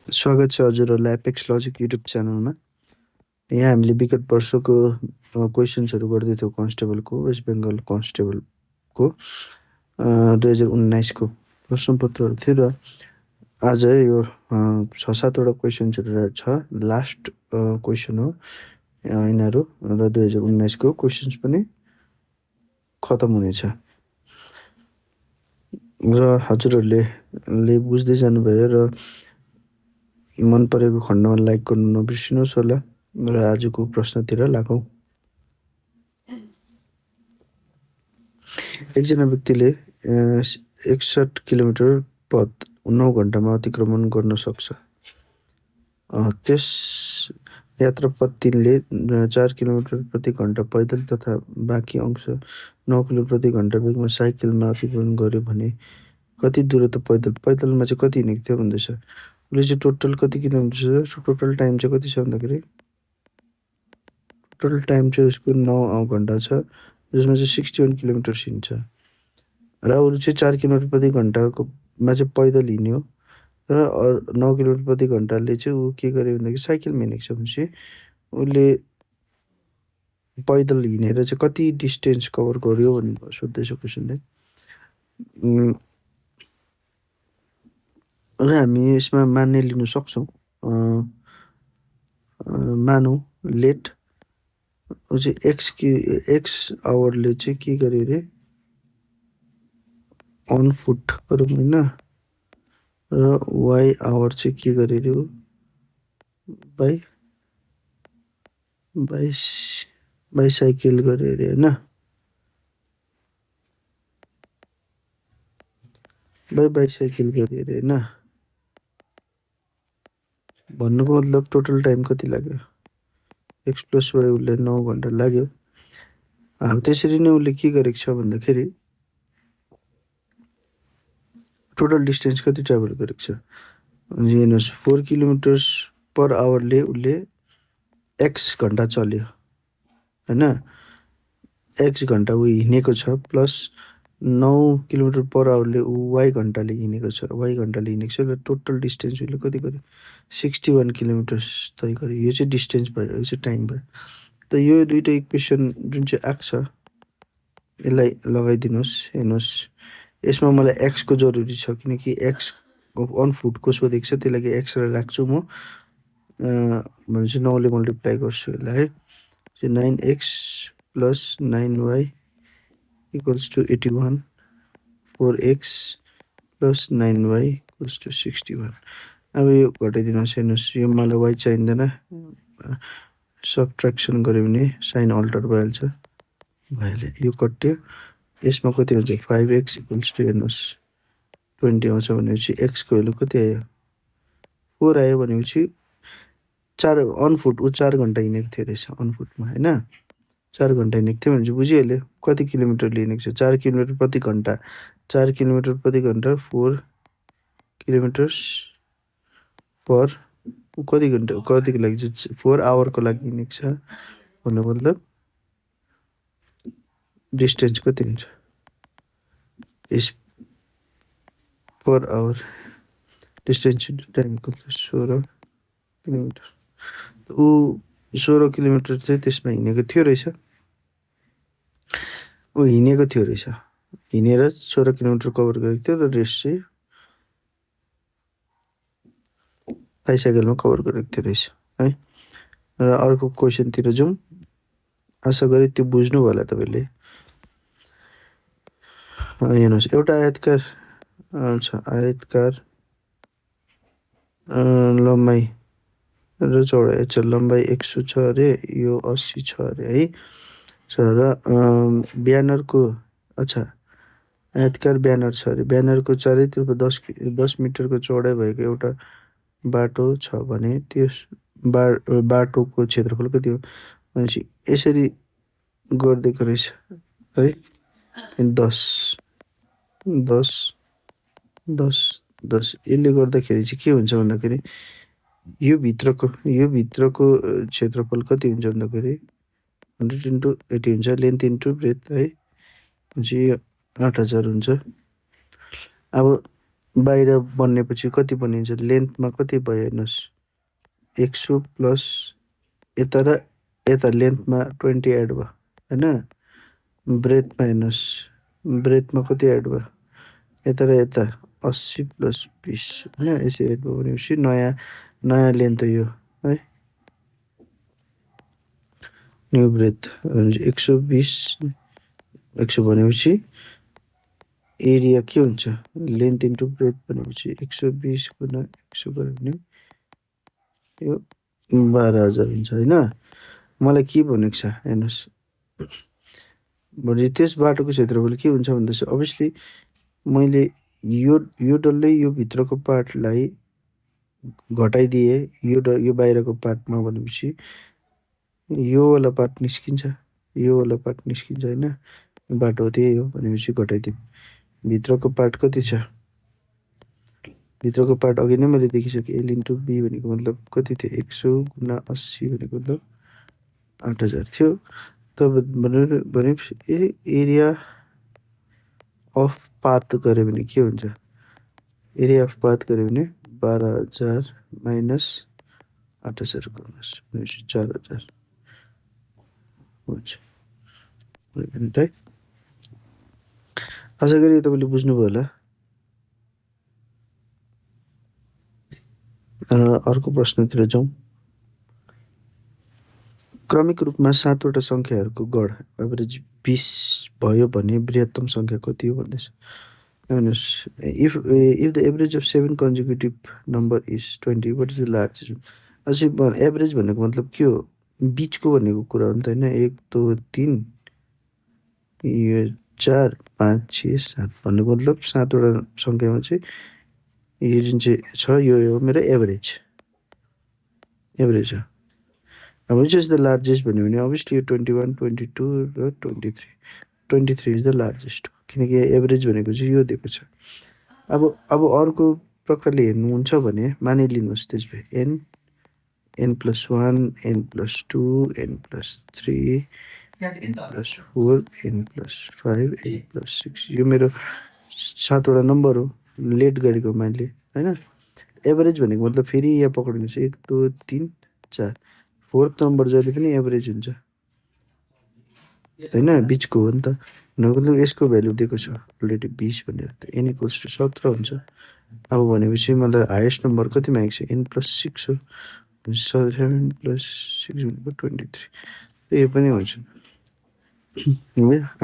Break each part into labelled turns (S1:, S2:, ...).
S1: स्वागत छ हजुरहरूलाई एपेक्स लजिक युट्युब च्यानलमा। यहाँ हामीले विगत वर्षको क्वेसन्सहरू गर्दै थियौँ कन्स्टेबलको, वेस्ट बेङ्गल कन्स्टेबलको 2019 को प्रश्नपत्रहरू थियो र आज यो 6-7 वटा क्वेसन्सहरू छ। लास्ट क्वेसन हो यिनीहरू र 2019 को क्वेसन्स पनि खतम हुनेछ र हजुरहरूले बुझ्दै जानुभयो र मन परेको खण्डमा लाइक गर्नु नबिर्सिनुहोस् होला र आजको प्रश्नतिर लागौँ। एकजना व्यक्तिले 61 किलोमिटर पथ 9 घन्टामा अतिक्रमण गर्न सक्छ। त्यस यात्रापथ तिनले 4 किलोमिटर प्रति घन्टा पैदल तथा बाँकी अंश 9 किलो प्रति घन्टा वेगमा साइकलमा अतिक्रमण गर्यो भने कति दूरत्व पैदलमा चाहिँ कति हिँडेको थियो भन्दैछ। उसले चाहिँ टोटल कति किलोमिटर छ, टोटल टाइम चाहिँ कति छ भन्दाखेरि टोटल टाइम चाहिँ उसको 9 घन्टा छ, जसमा चाहिँ 61 किलोमिटर्स हिँड्छ र उसले चाहिँ 4 किलोमिटर प्रति घन्टाकोमा चाहिँ पैदल हिँड्यो र 9 किलोमिटर प्रति घन्टाले चाहिँ ऊ के गर्यो भन्दाखेरि साइकलमा हिँडेको छ भने चाहिँ उसले पैदल हिँडेर चाहिँ कति डिस्टेन्स कभर गर्यो भनेर सोध्दैछ क्वेसनले। र हामी यसमा मान्ने लिन सक्छौँ। मानौँ लेट ऊ चाहिँ एक्स आवरले चाहिँ के गर्यो अरे अन फुट गरौँ होइन, र वाइ आवर चाहिँ के गर्यो अरे बाइसाइकल गर्यो अरे होइन, बाइसाइकल गर्यो अरे होइन। भन्नुको मतलब टोटल टाइम कति लाग्यो, एक्स प्लस वाइ उसले 9 घन्टा लाग्यो। त्यसरी नै उसले के गरेको छ भन्दाखेरि टोटल डिस्टेन्स कति ट्राभल गरेको छ हेर्नुहोस्, 4 किलोमिटर्स पर आवरले उसले एक्स घन्टा चल्यो होइन, एक्स घन्टा ऊ हिँडेको छ, प्लस 9 किलोमिटर पर आवरले ऊ वाइ घन्टाले हिँडेको छ, वाइ घन्टाले हिँडेको छ र टोटल डिस्टेन्स उसले कति गर्यो 61 किलोमिटर्स तय गर्यो। यो चाहिँ डिस्टेन्स भयो, यो चाहिँ टाइम भयो। त यो दुइटा इक्वेसन जुन चाहिँ आएको छ यसलाई लगाइदिनुहोस्। हेर्नुहोस्, यसमा मलाई एक्सको जरुरी छ किनकि एक्स अन फुटको सोधेको छ, त्यही लागि एक्सलाई राख्छु म। भनेपछि 9ले मल्टिप्लाई गर्छु यसलाई है, 9x plus 9y equals to 81, 4x plus 9y equals to 61। अब यो घटाइदिनुहोस्। हेर्नुहोस्, यो मलाई वाइ चाहिँदैन, सबट्र्याक्सन गऱ्यो भने साइन अल्टर भइहाल्छ, भइहाल्यो, यो कट्यो। यसमा कति हुन्छ 5x इक्वल्स टु हेर्नुहोस् 20 आउँछ भनेपछि एक्सको भ्यालु कति आयो 4 आयो भनेपछि 4 अन फुट ऊ 4 घन्टा हिँडेको थियो रहेछ अन फुटमा होइन, 4 घन्टा हिँडेको थियो भनेपछि बुझिहाल्यो कति किलोमिटरले हिँडेको छ, 4 किलोमिटर प्रति घन्टा, 4 किलोमिटर प्रति घन्टा 4 किलोमिटर्स पर कति घन्टा कतिको लागि चाहिँ 4 आवरको लागि हिँडेको छ भन्नु मतलब डिस्टेन्स कति हुन्छ is per hour, distance into time equals 16 kilometre. ऊ 16 किलोमिटर चाहिँ त्यसमा हिँडेको थियो रहेछ, ऊ हिँडेको थियो रहेछ, हिँडेर 16 किलोमिटर कभर गरेको थियो र रेस्ट चाहिँ बाइसाइकलमा कभर गरेको थियो रहेछ है। र अर्को क्वेसनतिर जाउँ, आशा गरेँ त्यो बुझ्नु होला तपाईँले। हेर्नुहोस्, एउटा आयतकार छ, आयतकार लम्बाइ र चौडाइ छ, लम्बाइ 100 छ अरे, यो 80 छ अरे है। र ब्यानरको अच्छा आयतकार ब्यानर छ अरे, ब्यानरको चारैतर्फ 10 मिटरको चौडाइ भएको एउटा बाटो छ भने त्यस बाटोको क्षेत्रफल कति हो भनेपछि यसरी गरिदिएको रहेछ है, 10 10 10 10। यसले गर्दाखेरि चाहिँ के हुन्छ भन्दाखेरि यो भित्रको क्षेत्रफल कति हुन्छ भन्दाखेरि 100 इन्टु 80 हुन्छ, लेन्थ इन्टु ब्रेथ है, भनेपछि 8000 हुन्छ। अब बाहिर बन्नेपछि कति बनिन्छ लेन्थमा कति भयो हेर्नुहोस् 100 प्लस यता र यता लेन्थमा 20 एड भयो होइन ब्रेथमा हेर्नुहोस् ब्रेथमा कति एड भयो यता र यता 80 प्लस 20 होइन यसरी एड भयो भनेपछि नयाँ लेन्थ हो यो है न्यू ब्रेथ 120 100 भनेपछि एरिया के हुन्छ लेन्थ इन्टु ब्रेथ भनेपछि 120 गुणा 100 गऱ्यो भने यो 12,000 हुन्छ होइन मलाई के भनेको छ हेर्नुहोस् भने त्यस बाटोको क्षेत्रफल के हुन्छ भन्दा चाहिँ अभियसली मैले यो डल्लै यो भित्रको पार्टलाई घटाइदिएँ यो बाहिरको पार्टमा भनेपछि यो वाला पार्ट निस्किन्छ होइन बाटो त्यही हो भनेपछि घटाइदिउँ भित्रको पार्ट कति छ भित्रको पार्ट अघि नै मैले देखिसकेँ एल इन्टु बी भनेको मतलब कति थियो 100 गुणा 80 भनेको मतलब 8,000 थियो तब भनेपछि एरिया अफ पाथ गऱ्यो भने के हुन्छ एरिया अफ पाथ गऱ्यो भने 12,000 माइनस 8,000 गर्नुहोस् भनेपछि 4,000 हुन्छ है आशा गरी तपाईँले बुझ्नुभयो होला अर्को प्रश्नतिर जाउँ क्रमिक रूपमा 7वटा सङ्ख्याहरूको गढ एभरेज 20 भयो भने बृहत्तम सङ्ख्या कति हो भन्दैछ हेर्नुहोस् if the average of 7 consecutive number is 20 what is the largest अझै एभरेज भनेको मतलब के हो बिचको भनेको कुरा हो नि त होइन 1 2 3 यो 4 5 6 7 भन्नुको मतलब 7वटा सङ्ख्यामा चाहिँ यो जुन चाहिँ छ यो हो मेरो एभरेज हो अब विच इज द लार्जेस्ट भन्यो भने अभियसली यो 21 22 र 23 इज द लार्जेस्ट किनकि एभरेज भनेको चाहिँ यो दिएको छ अब अर्को प्रकारले हेर्नुहुन्छ भने मानिलिनुहोस् त्यस भए n + 1 n + 2 n + 3 n + 4 n + 5 n + 6 यो मेरो 7वटा नम्बर हो लेट गरेको मैले होइन एभरेज भनेको मतलब फेरि यहाँ पक्रिनुहोस् 1 2 3 4 फोर्थ नम्बर जहिले पनि एभरेज हुन्छ होइन बिचको हो नि त मतलब यसको भ्यालु दिएको छ अलरेडी 20 भनेर त n = 17 हुन्छ अब भनेपछि मलाई हाइएस्ट नम्बर कति मागेको छ n + 6 हो 7 + 6 भनेको 23 यो पनि हुन्छ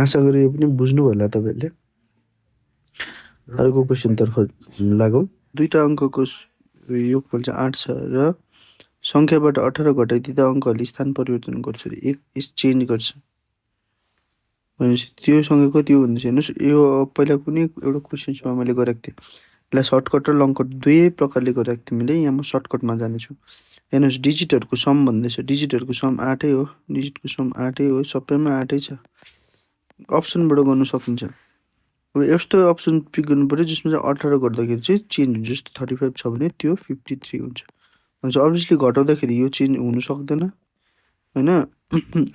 S1: आशा गरी यो पनि बुझ्नुभयो होला तपाईँहरूले अर्को क्वेसनतर्फ लागौँ दुईवटा अङ्कको योगफल चाहिँ 8 छ र सङ्ख्याबाट 18 घटाइदिँदा अङ्कहरूले स्थान परिवर्तन गर्छ एक चेन्ज गर्छ भनेपछि त्यो सङ्ख्या कति हो भन्दैछ हेर्नुहोस् यो पहिला कुनै एउटा क्वेसन्समा मैले गरेको थिएँ यसलाई सर्टकट र लङ कट दुवै प्रकारले गरेको थिएँ मैले यहाँ म सर्टकटमा जानेछु हेर्नुहोस् डिजिटहरूको सम भन्दैछ डिजिटहरूको सम 8 हो डिजिटको सम 8 हो सबैमा 8 छ अप्सनबाट गर्नु सकिन्छ अब यस्तो अप्सन पिक गर्नु पऱ्यो जसमा चाहिँ 18 गर्दाखेरि चाहिँ चेन्ज हुन्छ जस्तो 35 छ भने त्यो 53 हुन्छ भनेपछि अभियसली घटाउँदाखेरि यो चेन्ज हुनु सक्दैन होइन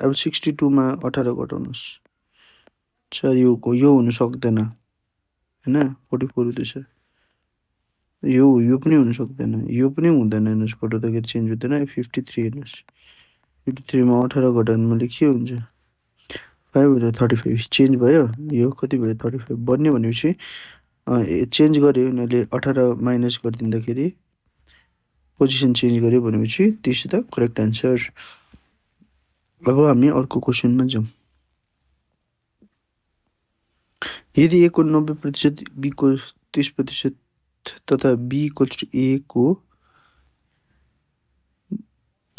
S1: अब 62मा 18 घटाउनुहोस् सर यो हुनु सक्दैन होइन 44 हुँदैछ यो पनि हुनु सक्दैन यो पनि हुँदैन हेर्नुहोस् घटाउँदाखेरि चेन्ज हुँदैन 53 हेर्नुहोस् 53मा 18 घटाउनु मैले के हुन्छ 5 र 35 चेन्ज भयो यो कति भयो 35 बन्यो भनेपछि चेन्ज गर्यो उनीहरूले 18 माइनस गरिदिँदाखेरि पोजिसन चेन्ज गर्यो भनेपछि this is the correct answer अब हामी अर्को क्वेसनमा जाउँ यदि a को 90% b को 30% तथा b = a को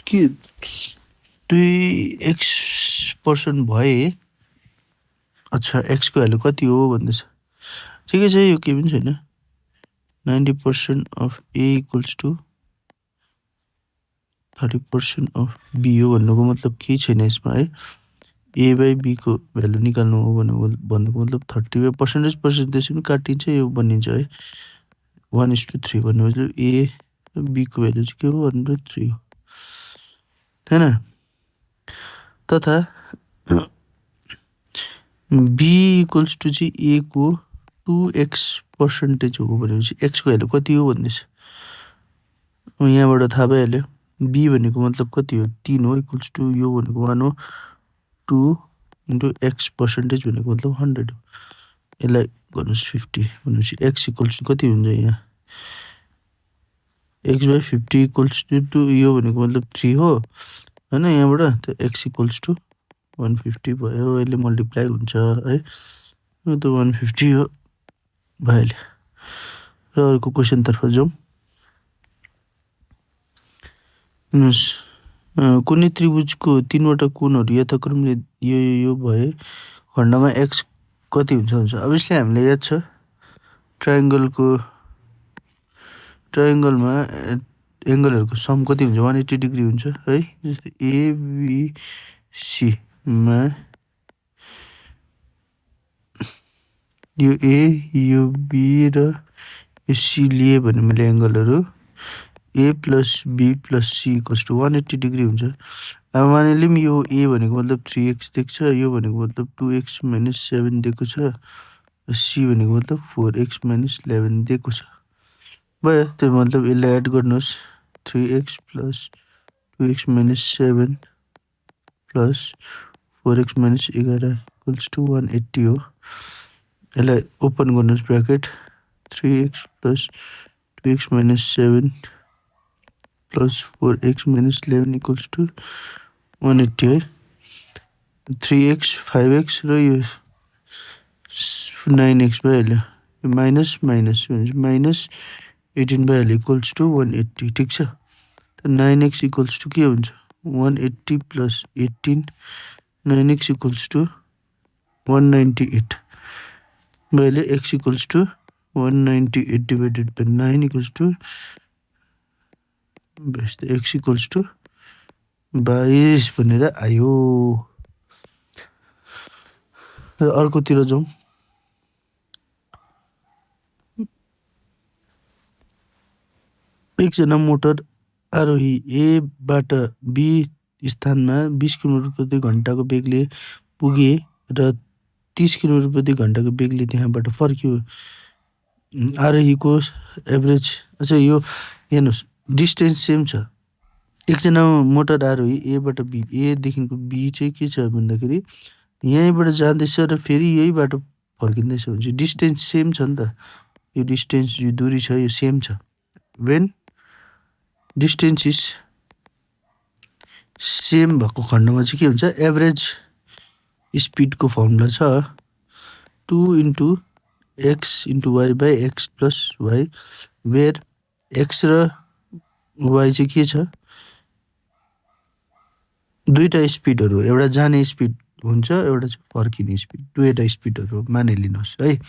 S1: के 2x% भए अच्छा x को भ्यालु कति हो भन्दैछ ठिकै छ यो केही पनि छैन 90% अफ a = 30% अफ b हो भन्नुको मतलब केही छैन यसमा है a/b को भ्यालु निकाल्नु हो भन्नुको मतलब 30 पर्सेन्टेज पनि काटिन्छ यो बनिन्छ है 1:3 भन्नु मतलब a र b को भ्यालु चाहिँ के हो 1/3 हो हैन तथा b = चाहिँ a को 2x% हो भनेपछि x को भ्यालु कति हो भन्दैछ। यहाँबाट थाहा भइहाल्यो b भनेको मतलब कति हो 3 हो इक्वल्स टु यो भनेको 1 हो 2 इन्टु x% भनेको मतलब 100 हो। यसलाई गर्नुहोस् 50 भनेपछि x इक्वल्स टु कति हुन्छ यहाँ x/50 इक्वल्स टु यो भनेको मतलब 3 हो हैन। यहाँबाट त x इक्वल्स टु 150 भयो। यसले मल्टिप्लाई हुन्छ है। यो त 150 हो भइहाल्यो। र अर्को क्वेसन तर्फ जाउँ। हेर्नुहोस् कुनै त्रिभुजको 3वटा कोणहरू यथाक्रमले यो भए खण्डमा x कति हुन्छ भन्छ। अभियसली हामीलाई याद छ ट्रायंगलमा एंगलहरुको सम कति हुन्छ 180 डिग्री हुन्छ है। जस्तै ABC मा यो A यो B र यो C लिए भने मैले एंगलहरु A plus B plus C equals to 180 degree हुन्छ। अब मानिलिउँ यो A भनेको मतलब 3x दिएको छ, यो भनेको मतलब 2x minus 7 दिएको छ, C भनेको मतलब 4x minus 11 दिएको छ। भयो त्यो मतलब यसलाई एड गर्नुहोस् 3x plus 2x minus 7 plus 4x minus 11 equals to 180 हो। यसलाई ओपन गर्नुहोस् bracket 3x plus 2x minus 7 plus 4x minus 11 equals to 180 है। 3x 5x र यो 9x भइहाल्यो। माइनस माइनस माइनस 18 भइहाल्यो इक्वल्स टु 180 ठिक छ। त 9x इक्वल्स टु के हुन्छ 180 प्लस 18 9x इक्वल्स टु 198 भइहाल्यो। x equals to 198 divided by 9 equals to x equals to 22 भनेर आयो। र अर्कोतिर जाउँ। एकजना मोटर आरोही A बाट B स्थानमा 20 किलोमिटर प्रति घण्टाको वेगले पुगे र 30 किलोमिटर प्रति घण्टाको वेगले त्यहाँबाट फर्क्यो। आरोहीको एभरेज अच्छा यो हेर्नुस् डिस्टेन्स सेम छ। एकजना मोटर आरोही A बाट B A देखिको B चाहिँ के छ भन्दाखेरि यहीँबाट जाँदैछ र फेरि यही बाटो फर्किँदैछ भने डिस्टेन्स सेम छ नि त। यो डिस्टेन्स यो दूरी छ यो सेम छ। when distance is सेम भएको खण्डमा चाहिँ के हुन्छ एभरेज स्पिडको फर्मुला छ 2 into x into y by x plus y where x र y चाहिँ के छ दुईटा स्पिडहरु एउटा जाने स्पिड हुन्छ एउटा चाहिँ फर्किने स्पिड दुईटा स्पिडहरु मानिलिनुहोस् है।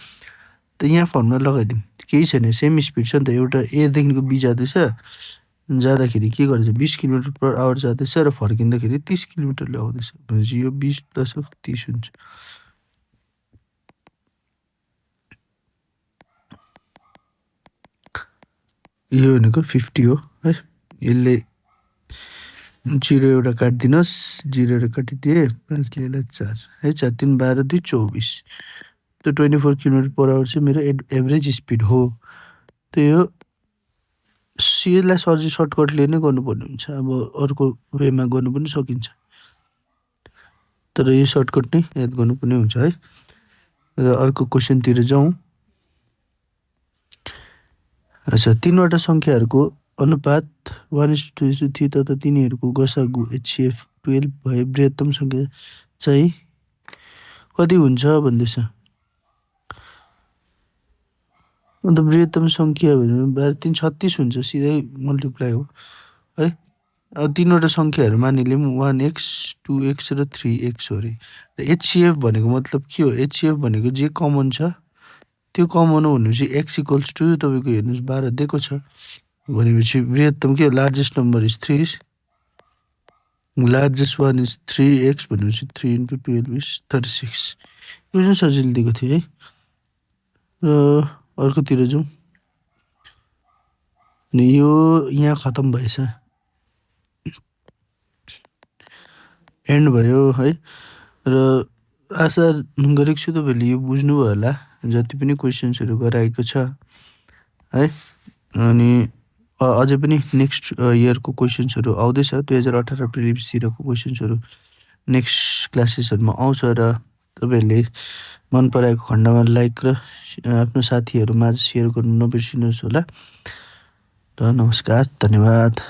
S1: त यहाँ फर्मुला लगाइदिउँ केही छैन सेम स्पिड छ नि त। एउटा A देखिको B जाँदैछ जाँदाखेरि के गर्छ 20 किलोमिटर पर आवर जाँदैछ र फर्किँदाखेरि 30 किलोमिटरले आउँदैछ भनेपछि यो 20 प्लस 30 हुन्छ। यो भनेको 50 हो है। यसले 0 एउटा काट्दिनुस् 0 एउटा काटिदिए 5 ले यसलाई 4 है 4 3 12 2 24 त 24 किलोमिटर पर आवर चाहिँ मेरो एभरेज स्पिड हो। त यो यसलाई सर्जी सर्टकटले नै गर्नुपर्ने हुन्छ। अब अर्को वेमा गर्नु पनि सकिन्छ तर यो सर्टकट नै याद गर्नुपर्ने हुन्छ है। र अर्को क्वेशनतिर जाउँ। अच्छा तीनवटा संख्याहरुको अनुपात 1:3 तथा तिनीहरुको गसागु HCF 12 भए बृहत्तम संख्या चाहिँ कति हुन्छ भन्दैछ। अन्त बृहत्तम संख्या भनेको 12 3 36 हुन्छ सिधै मल्टिप्लाई हो है। अब तीनवटा संख्याहरु मानिलिउँ 1x 2x र 3x हो रे। HCF भनेको मतलब के हो HCF भनेको जे कमन छ त्यो कमन हो भनेपछि x इक्वल्स टु तपाईको हेर्नुस् 12 दिएको छ भनेपछि बृहत्तम के largest number is 3 largest one is 3x भनेपछि 3 into 12 is 36 यो जुन सजिलो दिएको थियो है। र अर्कोतिर जाउँ। यो यहाँ खतम भएछ एन्ड भयो है। र आशा गरेको छु तपाईहरुले यो बुझ्नु भयो होला जति पनि क्वेसन्सहरू गराएको छ है। अनि अझै पनि नेक्स्ट इयरको क्वेसन्सहरू आउँदैछ। 2018 प्रिलिम्स जिरोको क्वेसन्सहरू नेक्स्ट क्लासेसहरूमा आउँछ र तपाईँहरूले मन पराएको खण्डमा लाइक र आफ्नो साथीहरूमाझ सेयर गर्नु नबिर्सिनुहोस् होला। त नमस्कार, धन्यवाद।